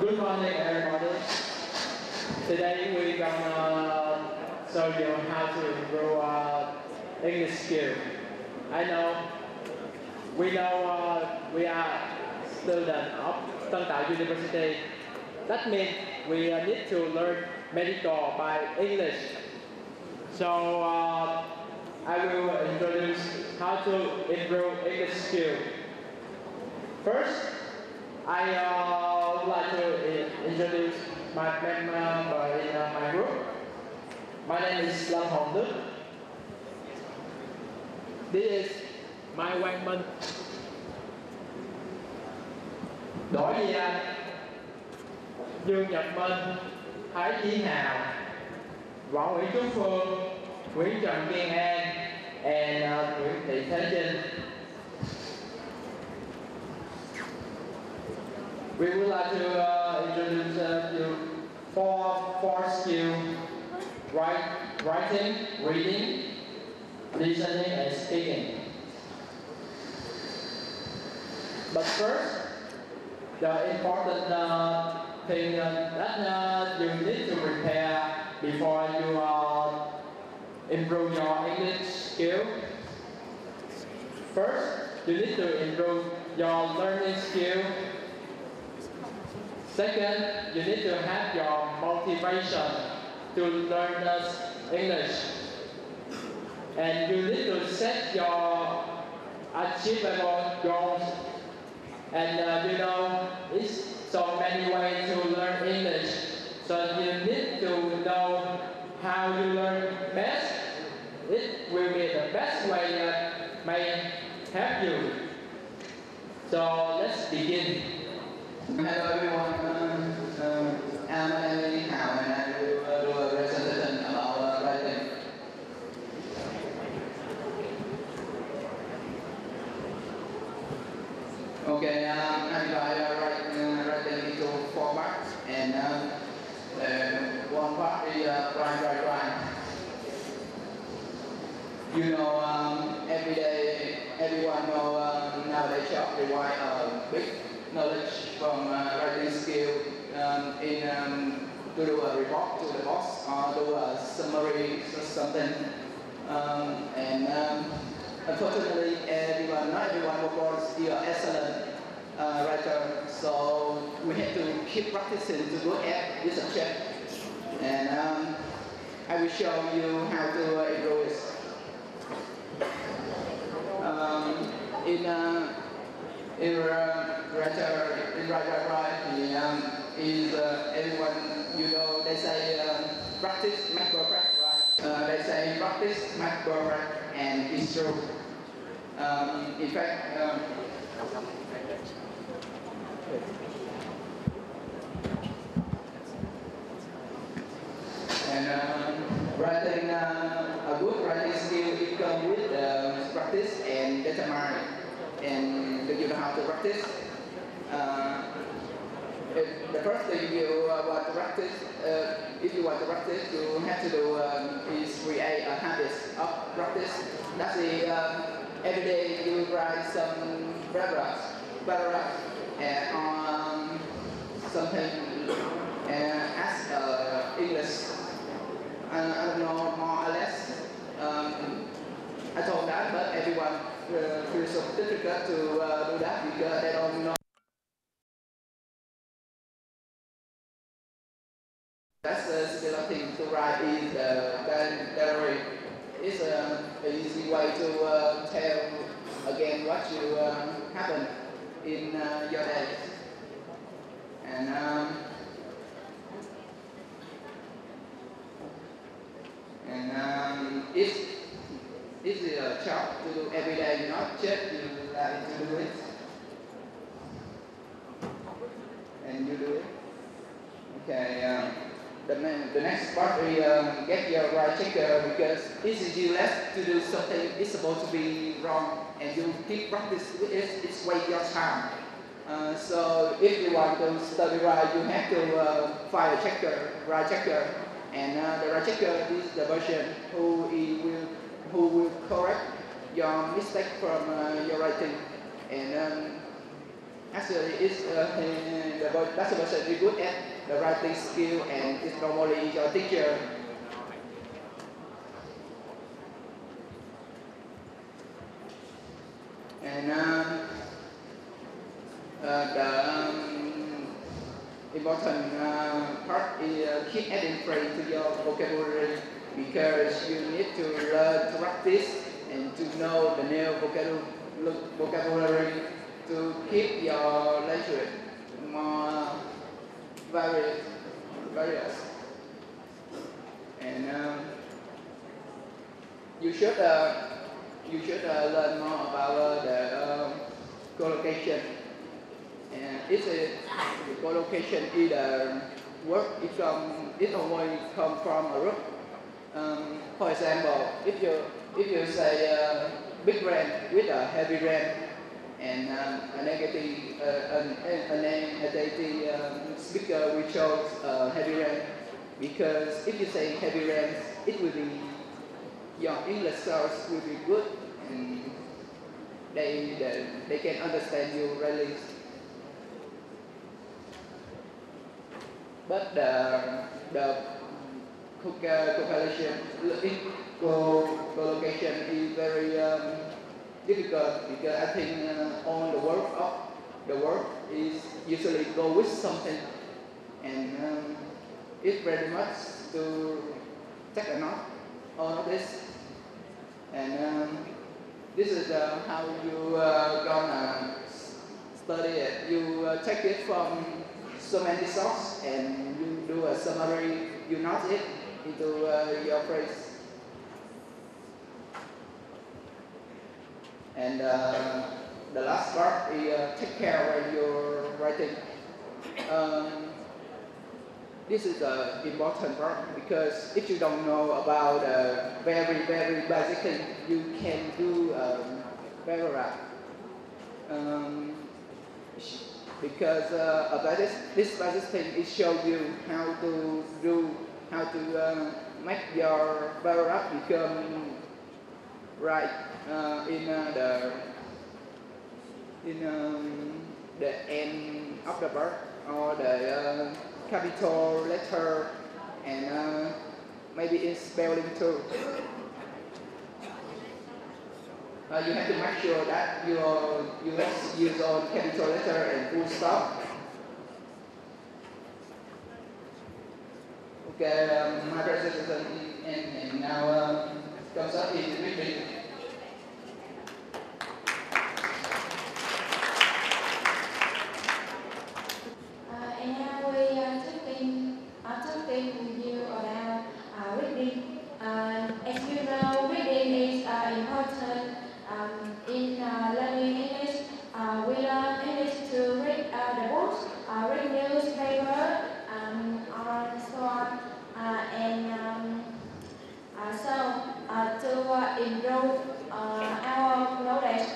Good morning, everybody. Today we're gonna show you how to improve English skill. I know we are students of Tân Tạo University. That means we need to learn medical by English. So I will introduce how to improve English skill. First, I would like to introduce my member in my group. My name is Lâm Hồng Đức. This is Mai Quang Minh. Đỗ Duy Anh, Dương Nhật Minh, Thái Chí Hào, Võ Nguyễn Trúc Phương, Nguyễn Trần Kiên An, and Nguyễn Thị Thế Trinh. We would like to introduce you four skills: writing, reading, listening, and speaking. But first, the important thing that you need to prepare before you improve your English skill. First, you need to improve your learning skill. Second, you need to have your motivation to learn English. And you need to set your achievable goals. And it's so many ways to learn English. So you need to know how you learn best. It will be the best way that may help you. So let's begin. Hello everyone, I'm Emily Hào and I will do a presentation about writing. Okay, I divide writing into 4 parts, and one part is write. You know, every day, everyone knows nowadays job require a big knowledge from writing skill to do a report to the boss or do a summary or something. Unfortunately, not everyone of course is an excellent writer, so we have to keep practicing to go at this subject. And I will show you how to improve it. In write is everyone, you know, they say practice makes perfect, right? They say practice makes perfect, and it's true. In fact, writing a good writing skill, it comes with practice and determine. And you know how to practice. The first thing you want to practice, if you want to practice, you have to do is create a habit of practice. That's every day you write some paragraphs, on something as English. I don't know, more or less. I told that, but everyone feels so difficult to do that because they don't know. That's a similar thing to write in the diary. It's an easy way to tell again what you happened in your day. It's a job to do every day, not just you like to do it. And you do it. Okay, the next part is get your right checker, because it's useless to do something it's supposed to be wrong and you keep practice with it, it's waste your time. So if you want to study right, you have to find a checker, right checker. And the right checker is the person who will correct your mistake from your writing. And actually that person is good at the writing skill and is normally your teacher. And the important part is keep adding phrase to your vocabulary because you need to learn to practice and to know the new vocabulary to keep your language more various. And you should learn more about the collocation. And the collocation is a word. It always come from a root. For example, if you say big rain with a heavy rain and a negative speaker will show heavy rain because if you say heavy rain, it will be your English skills will be good and they can understand you really. But the collocation is very difficult because I think on the word is usually go with something and it's very much to take a note on this. And this is how you gonna study it. You take it from so many sources and you do a summary, you note it into your phrase. And the last part is take care when you're writing. This is the important part because if you don't know about very basic thing, you can do paragraph. Because about this basic thing, it shows you how to make your paragraph become right in the end of the word or the capital letter and maybe in spelling too. You have to make sure that you use on capital letter and full stop. Okay, my presentation and now comes up is reading. And now we are talking with you about reading. As you know, reading is important in learning English. We learn English to read the books, read newspaper, or so on, to improve our knowledge.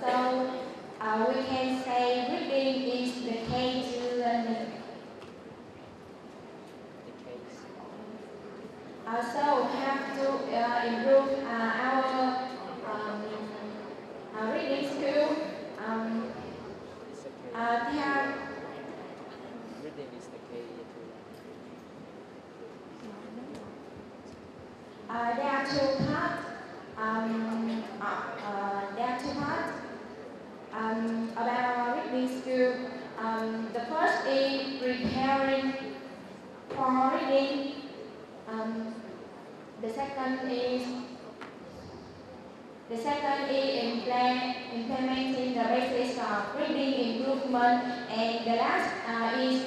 So we can say reading is the key to learning. So we have to improve our reading skill. Reading is the key There are two parts. About our reading skill. The first is preparing for reading. The second is implementing the basics of reading improvement, and the last is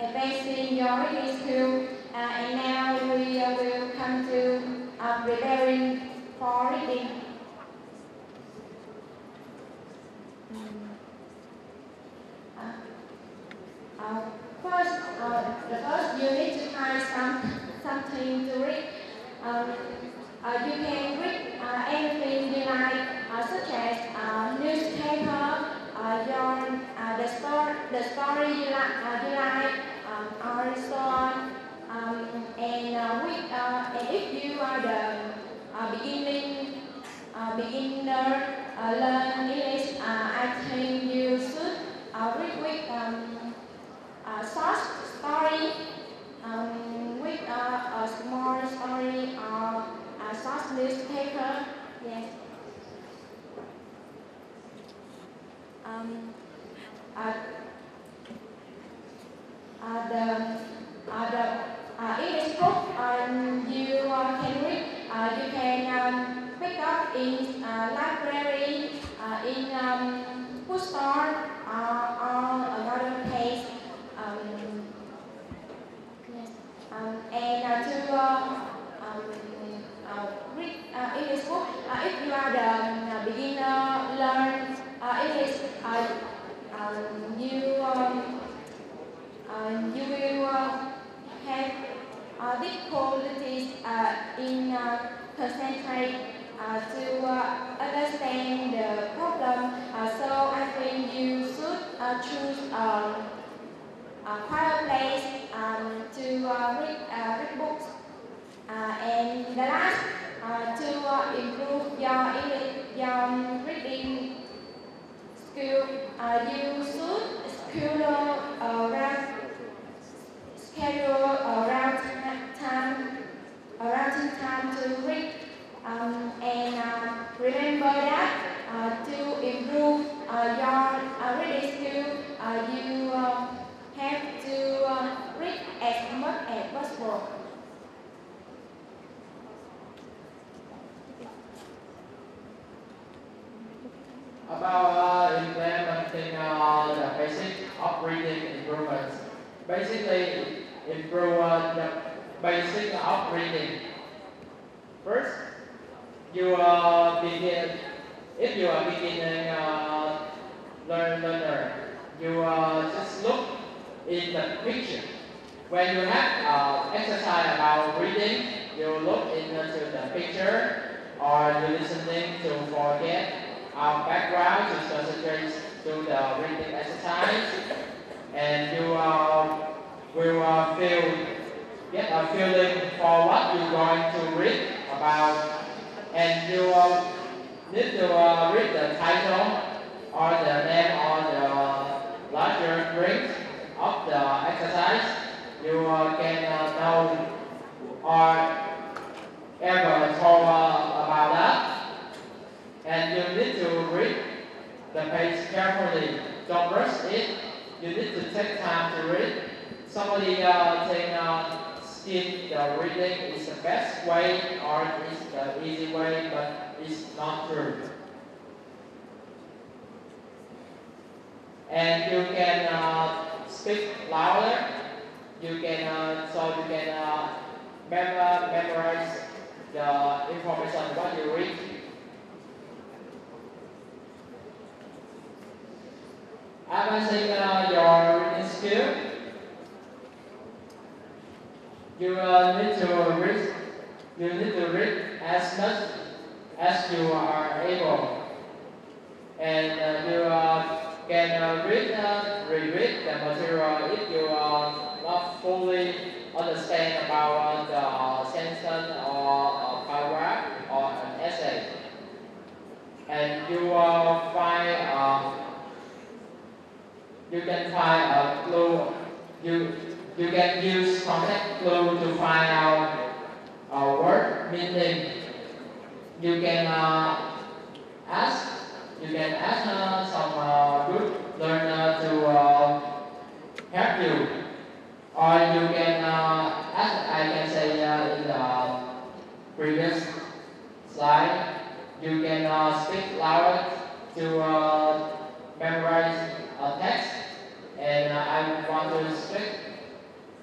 advancing your reading skill. And now we will come to preparing for reading. The first you need to find something to read. You can read anything you like, such as newspaper, the story you like, or so on. And if you are the beginner learn English, I think you should Um, uh, the English book you can read. You can pick up in library, in bookstore, or another place. Yes. And to read English book, if you are the beginner learn English, you will have difficulties in concentrate to understand the problem. So I think you should choose a quiet place to read books. And the last, to improve your English, your reading skill, you should schedule around time to read, and remember that to improve your reading skill, you have to read as much as possible. About implementing the basic of reading improvements. Basically, improve the basic of reading. First, you begin. If you are beginning learner, you just look in the picture. When you have exercise about reading, you look into the picture, or you listening to forget our background to concentrate to the reading exercise, and you will get a feeling for what you're going to read about, and you need to read the title or the name or the larger drink of the exercise. You can know or ever told about that. And you need to read the page carefully. Don't rush it. You need to take time to read. Somebody think skip the reading is the best way or is the easy way, but it's not true. And you can speak louder. You can memorize the information what you read. Advancing your reading skill, you need to read as much as you are able, and you can reread the material if you not fully understand about the sentence or a paragraph or an essay, and you can find a clue. You can use context clue to find out a word meaning. You can ask some good learner to help you, or you can ask. I can say in the previous slide, you can speak louder to memorize a text, and I want to speak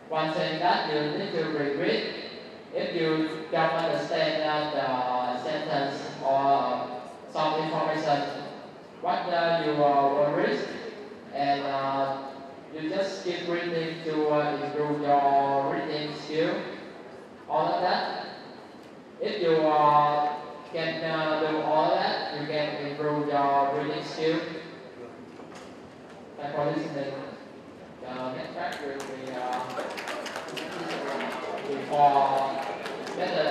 one thing that you need to reread if you don't understand the sentence or some information what you will read, and you just keep reading to improve your reading skill. All of that. If you can do all of that, you can improve your reading skill. Thanks for listening. The next track will be for better.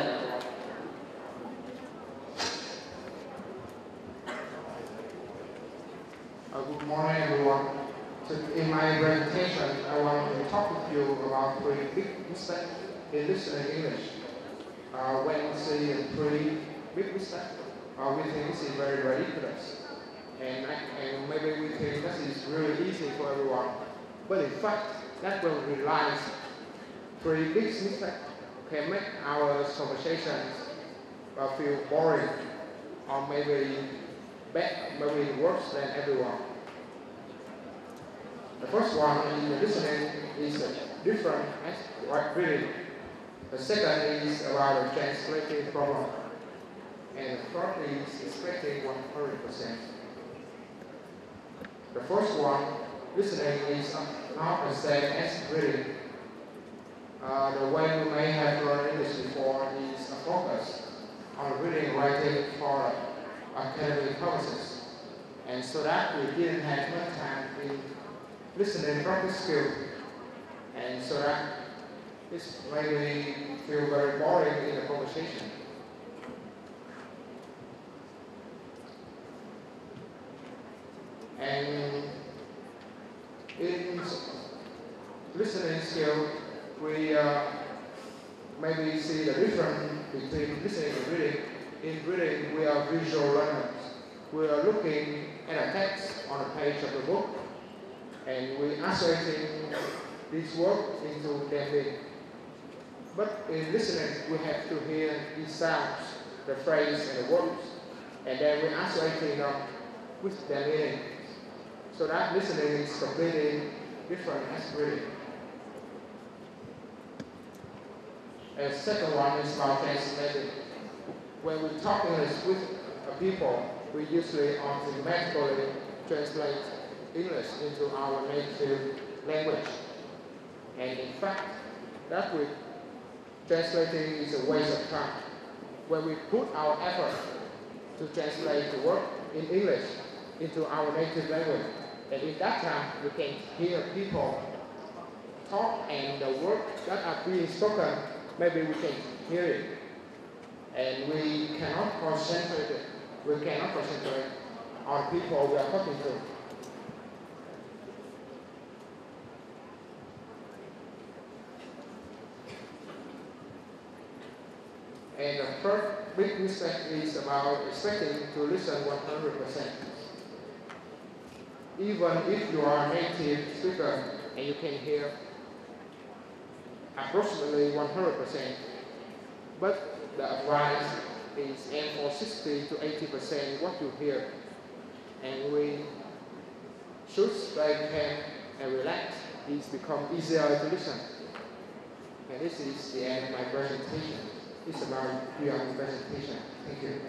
Good morning, everyone. So in my presentation, I want to talk with you about 3 big mistakes in listening English. When we say 3 big mistakes, we think this is very ridiculous. and maybe we think that is really easy for everyone. But in fact, that will realize 3 big mistakes can make our conversations feel boring or maybe worse than everyone. The first one in listening is different as reading. The second is about a translating problem. And the third is expecting 100%. The first one, listening, is not the same as reading. The way we may have learned English before is a focus on reading and writing for academic purposes. And so that we didn't have much time in listening practice skill. And so that this maybe feel very boring in the conversation. And in listening skill, we maybe see the difference between listening and reading. In reading, we are visual learners. We are looking at a text on a page of the book, and we are associating this word into their meaning. But in listening, we have to hear these sounds, the phrase and the words, and then we are associating them with their meaning. So that listening is completely different as reading. And the second one is about translating. When we talk English with people, we usually automatically translate English into our native language. And in fact, that with translating is a waste of time. When we put our effort to translate the word in English into our native language, and in that time we can hear people talk, and the words that are being spoken, maybe we can hear it. And we cannot concentrate on people we are talking to. And the third big mistake is about expecting to listen 100%. Even if you are a native speaker and you can hear approximately 100%, but the advice is aim for 60 to 80% what you hear. And we should stay calm and relax. It's become easier to listen. And this is the end of my presentation. It's about your presentation. Thank you.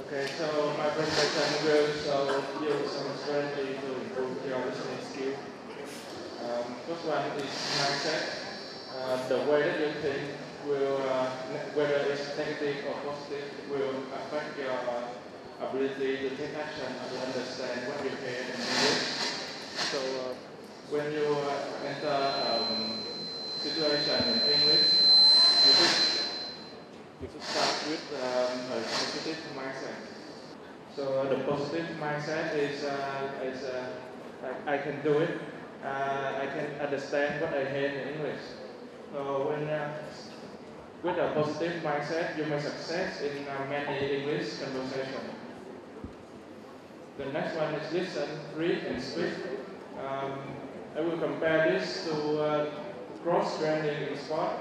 Okay, so my presentation will show you some strategy to improve your listening skill. First one is mindset. The way that you think will, whether it's negative or positive, will affect your ability to take action and to understand what you hear in English. So when you enter a situation in English, you should start with a positive mindset. So the positive mindset is I can do it. I can understand what I hear in English. So when with a positive mindset, you may success in many English conversations. The next one is listen, read, and speak. I will compare this to cross-training in sport.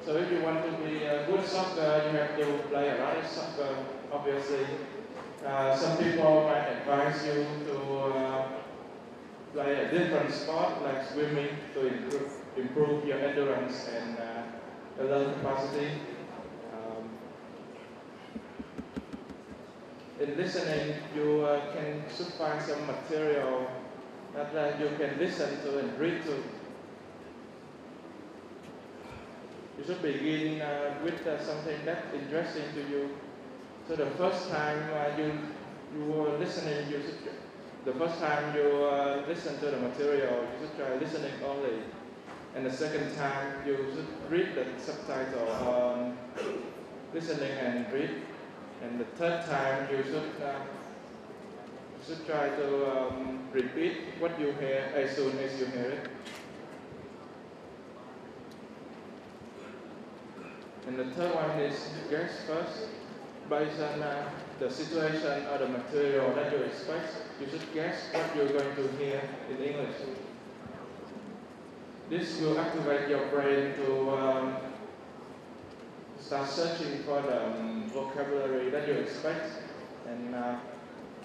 So if you want to be a good soccer, you have to play a lot of soccer, obviously. Some people might advise you to play a different sport like swimming to improve your endurance and lung capacity. In listening, you should find some material that you can listen to and read to. You should begin with something that's interesting to you. So the first time you were listening, the first time you listen to the material, you should try listening only. And the second time, you should read the subtitle on listening and read. And the third time, you should try to repeat what you hear as soon as you hear it. And the third one is guess first. based on the situation or the material that you expect, you should guess what you're going to hear in English. This will activate your brain to start searching for the vocabulary that you expect, and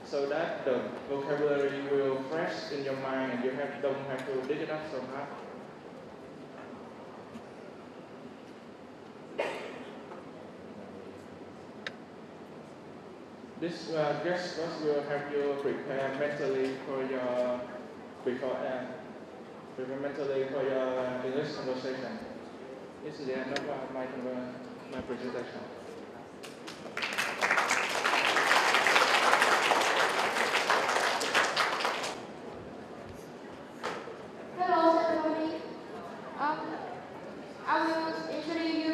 so that the vocabulary will fresh in your mind and you don't have to dig it up so hard. This guest course will help you prepare mentally for your English conversation. This is the end of my presentation. Hello everybody. I will introduce you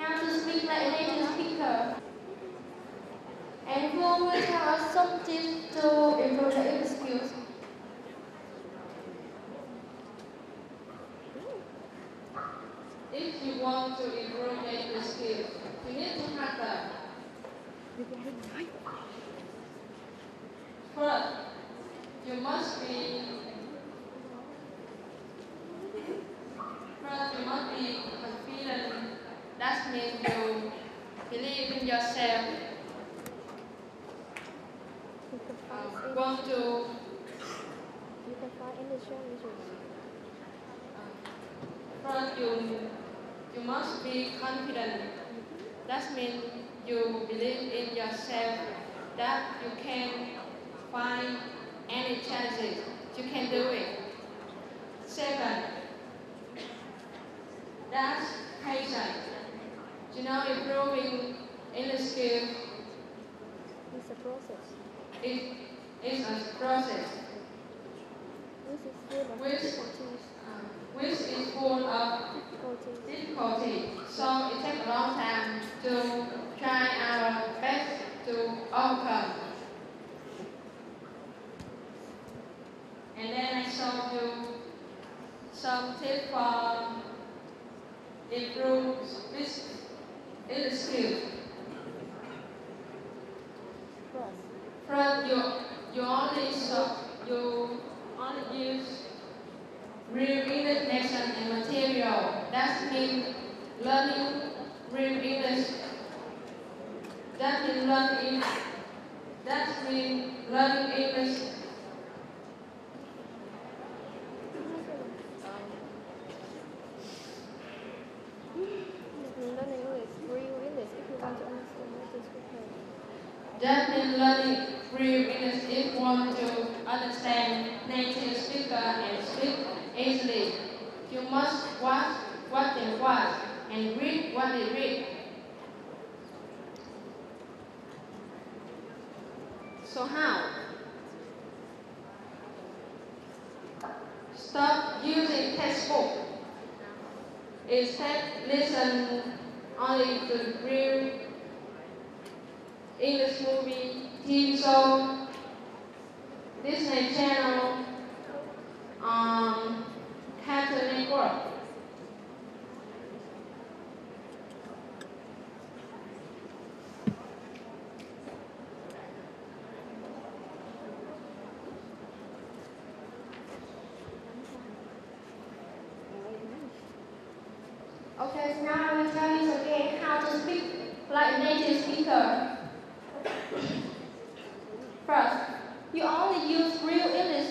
how to speak like a native speaker. And who will tell us some tips to improve the English skills. If you want to improve English skills, you need to have them. First, you must be confident. That means you believe in yourself. First, you must be confident. That means you believe in yourself that you can find any challenges. You can do it. Second, that's patience. You know, improving English skills. It's a process. It is a process which is full of difficulty. So it takes a long time to try our best to overcome. And then I show you some tips for improve this English skills. First, you only use real English lesson and material. That means learning real English. That means learning English. That means learning real English if you want to understand native speaker and speak easily. You must watch what they watch and read what they read. So how? Stop using textbook. Instead, listen only to real English movie, TV show, Disney Channel, Cartoon Network. Okay, so now I will tell you again how to speak like a native speaker. First, you only use real English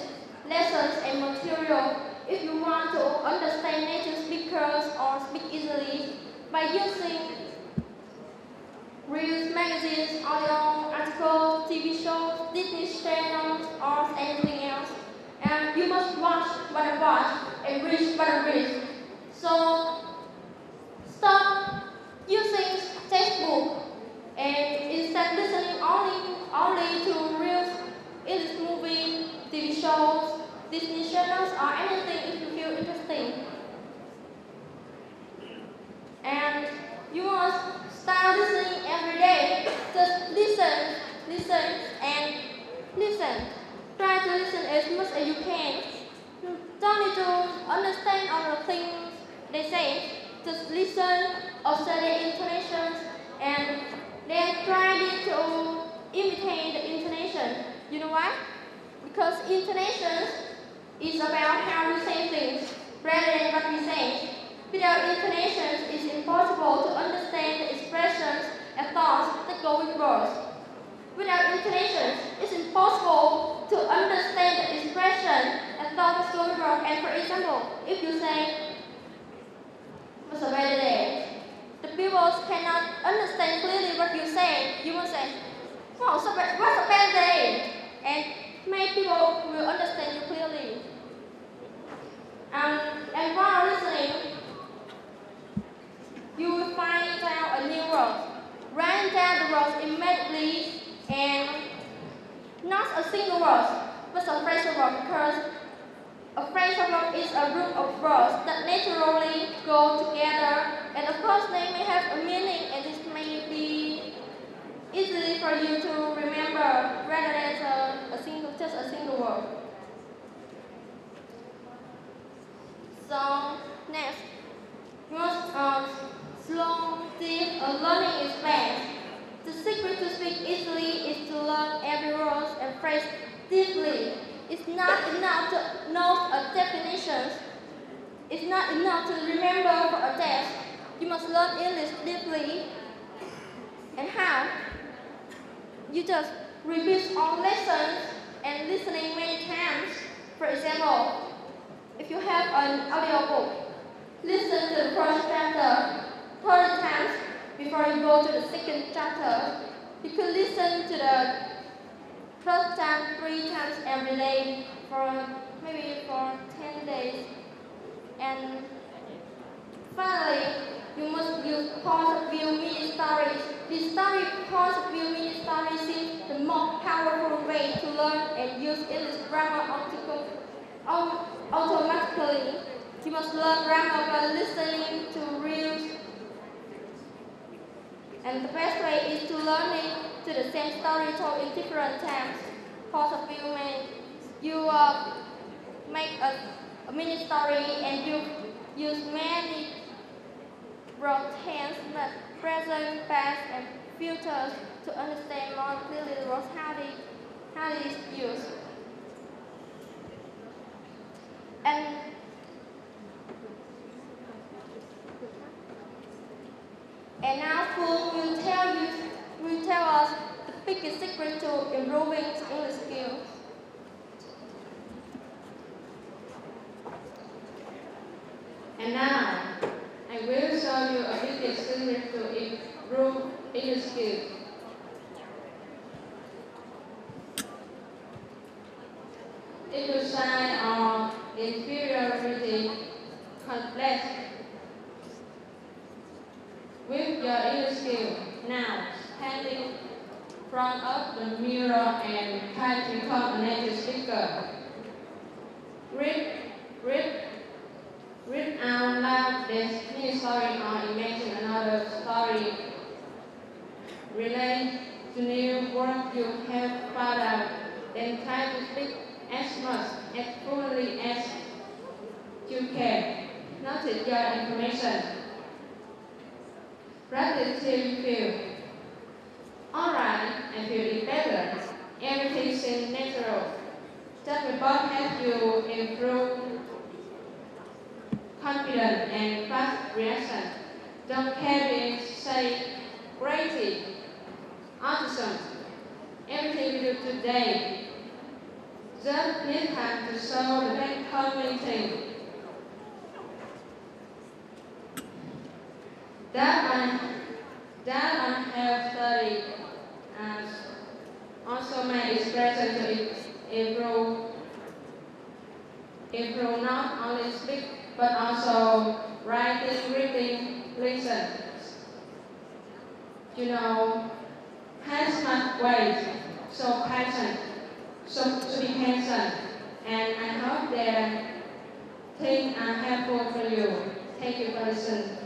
lessons and material if you want to understand native speakers or speak easily by using real magazines, audio, articles, TV shows, Disney channels, or anything else. And you must watch what I watch and read what I read. So, stop using textbook and instead listening only to real English movies, TV shows, Disney channels, or anything if you feel interesting. And you must start listening every day. Just listen, and listen. Try to listen as much as you can. You don't need to understand all the things they say. Just listen, observe their intonations, and then try to imitate the intonation. You know why? Because intonation is about how we say things rather than what we say. Without intonations, it's impossible to understand the expressions and thoughts that go with words. Without intonations, it's impossible to understand the expression and thoughts that go with words. And for example, if you say, "What's a better day?" the people cannot understand clearly what you say. You will say, "Wow, what's a bad day?" And many people will understand you clearly. And while listening, you will find out a new word. Write down the words immediately and not a single word, but a phrasal word, because a phrasal word is a group of words that naturally go together, and of course they may have a meaning, and this may be easy for you to remember rather than just a single word. So next, you must slow, deep learning is fast. The secret to speak easily is to learn every word and phrase deeply. It's not enough to know a definition. It's not enough to remember for a test. You must learn English deeply. And how? You just repeat all lessons and listening many times. For example, if you have an audio book, listen to the first chapter 30 times before you go to the second chapter. You could listen to the first time 3 times every day for maybe for 10 days. And finally, you must use point of view mini stories. The story point of view mini stories is the most powerful way to learn and use English grammar automatically. You must learn grammar by listening to reels. And the best way is to learn it to the same story told in different times. Point of view means you make a mini story and you use many verb tense, present, past, and futures to understand more clearly the words how it is used. And now Phương will tell us the biggest secret to improving English skills. And now, I will show you a biggest secret to improve English skills. If you sign on inferiority complex with your English skill, now stand in front of the mirror and try to become a native speaker. Read out loud this mini story or imagine another story. Relate to new words you have found out, then try to speak as much as fluently as you can. Notice your information. Practice till you feel, alright, I feel it better. Everything seems natural. That report helps you improve confidence and fast reaction. Don't carry say crazy, autism. Everything we do today just need time to show the best common thing. That one have studied also my expression to improve not only speak but also writing, reading, listen. You know, has much weight, so patient, so to be patient, and I hope that things are helpful for you. Thank you for listening.